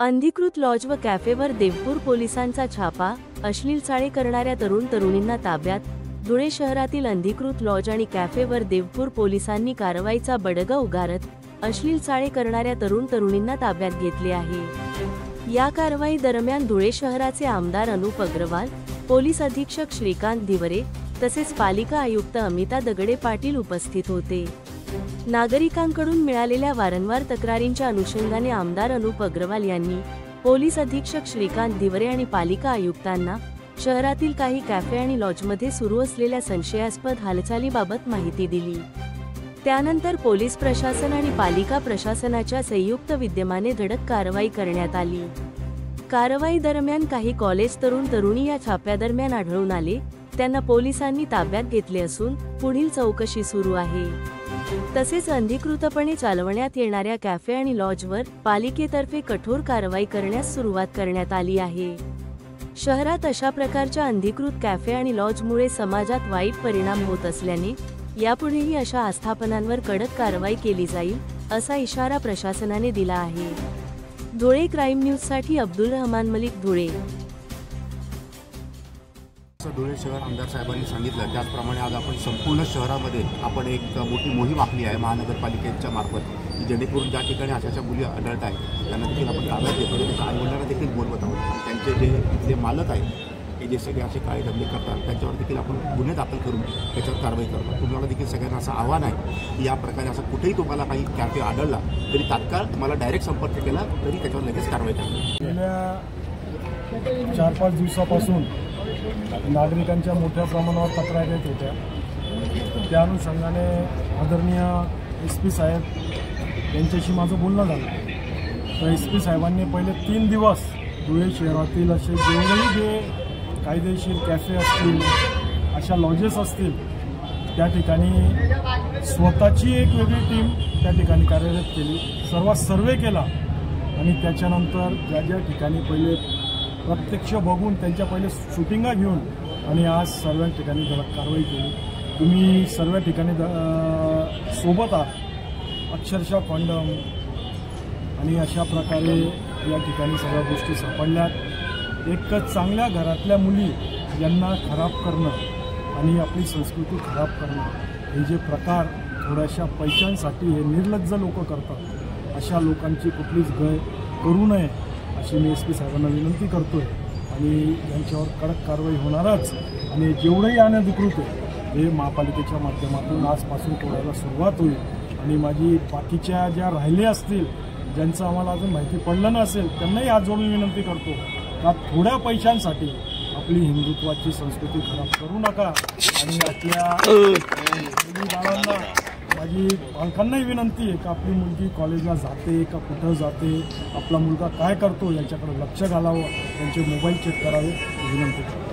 अनधिकृत लॉज व कॅफेवर देवपूर पोलिसांचा छापा, अश्लील चाळे करणाऱ्या तरुण तरुणींना ताब्यात। धुळे शहरातील अनधिकृत लॉज आणि कॅफेवर देवपूर पोलिसांनी कारवाईचा बडगा उगारत अश्लील चाळे करणाऱ्या तरुण तरुणींना ताब्यात घेतले आहे। या कारवाई दरम्यान धुळे शहराचे आमदार अनुप अग्रवाल, पोलीस अधीक्षक श्रीकांत धिवरे तसेच पालिका आयुक्त अमिता दगडे पाटील उपस्थित होते। नागरिकांकडून मिळालेल्या वारंवार तक्रारींच्या अनुषंगाने आमदार अनुप अग्रवाल यांनी पोलीस अधीक्षक श्रीकांत धिवरे आणि पालिका आयुक्तांना शहरातील काही कॅफे आणि लॉजमध्ये सुरू असलेल्या संशयास्पद हालचालीबाबत माहिती दिली। त्यानंतर पोलीस प्रशासन आणि पालिका प्रशासनाच्या संयुक्त विद्यमाने धडक कारवाई करण्यात आली। कारवाई दरम्यान काही कॉलेज तरुण तरुणी या छाप्यादरम्यान आढळून आले, त्यांना पोलिसांनी ताब्यात घेतले असून पुढील चौकशी सुरू आहे। तसेच अनधिकृतपणे चालवण्यात येणाऱ्या कॅफे आणि लॉजवर पालिकेतर्फे कठोर कारवाई करण्यास सुरुवात करण्यात आली आहे। शहरात अशा प्रकारच्या अनधिकृत कॅफे आणि लॉजमुळे समाजात वाईट परिणाम होत असल्याने यापुढेही अशा आस्थापनांवर कडक कारवाई केली जाईल, असा इशारा प्रशासनाने दिला आहे। धुळे क्राईम न्यूजसाठी अब्दुल रहमान मलिक, धुळे। धुळे शहर आमदार साहेबांनी सांगितलं त्याचप्रमाणे आज आपण संपूर्ण शहरामध्ये आपण एक मोठी मोहीम आखली आहे महानगरपालिकेच्या मार्फत, जेणेकरून ज्या ठिकाणी अशाच्या मुली आढळत आहेत त्यांना देखील आपण ताब्यात घेतो, त्यांच्या आईवडिलांना देखील बोलवत आहोत आणि त्यांचे जे इथले मालक आहेत हे जे सगळे असे काळे धंदे करतात त्यांच्यावर देखील आपण गुन्हे दाखल करून त्याच्यावर कारवाई करतो। तुम्हाला देखील सगळ्यांना असं आव्हान आहे की या प्रकारे असं कुठेही तुम्हाला काही कॅफे आढळला तरी तात्काळ तुम्हाला डायरेक्ट संपर्क केला तरी त्याच्यावर लगेच कारवाई करा। गेल्या 4-5 दिवसापासून नागरिकांच्या मोठ्या प्रमाणावर तक्रारी येत होत्या। त्या अनुषंगाने आदरणीय SP साहेब यांच्याशी माझं बोलणं झालं। तर SP साहेबांनी पहिले 3 दिवस धुळे शहरातील असे जेवढेही जे कायदेशीर कॅफे असतील, अशा लॉजेस असतील, त्या ठिकाणी स्वतःची एक वेगळी टीम त्या ठिकाणी कार्यरत केली, सर्व सर्वे केला आणि त्याच्यानंतर ज्या ज्या ठिकाणी पहिले प्रत्यक्ष बघून त्यांच्या पहिले शूटिंगा घेऊन आणि आज सर्व ठिकाणी धडक कारवाई केली। तुम्ही सर्व ठिकाणी सोबत आहात, अक्षरशः कॉन्डम आणि अशा प्रकारे या ठिकाणी सगळ्या गोष्टी सापडल्यात। एकच चांगल्या घरातल्या मुली यांना खराब करणं आणि आपली संस्कृती खराब करणं हे जे प्रकार थोड्याशा पैशांसाठी हे निर्लज्ज लोक करतात, अशा लोकांची कुठलीच गय करू नये अशी मी SP साहेबांना विनंती करतोय आणि यांच्यावर कडक कारवाई होणारच। आणि जेवढंही अनधिकृत आहे हे महापालिकेच्या माध्यमातून आजपासून तोडायला सुरुवात होईल आणि माझी बाकीच्या ज्या राहिले असतील ज्यांचं आम्हाला अजून माहिती पडलं नसेल त्यांनाही हात जोडून विनंती करतो का थोड्या पैशांसाठी आपली हिंदुत्वाची संस्कृती खराब करू नका। आणि आपल्या मुली बाळांना माझी पालकांनाही विनंती आहे का आपली मुलगी कॉलेजला जाते का कुठं जाते, आपला मुलगा काय करतो याच्याकडे लक्ष घालावं, त्यांचे मोबाईल चेक करावे विनंती करतो।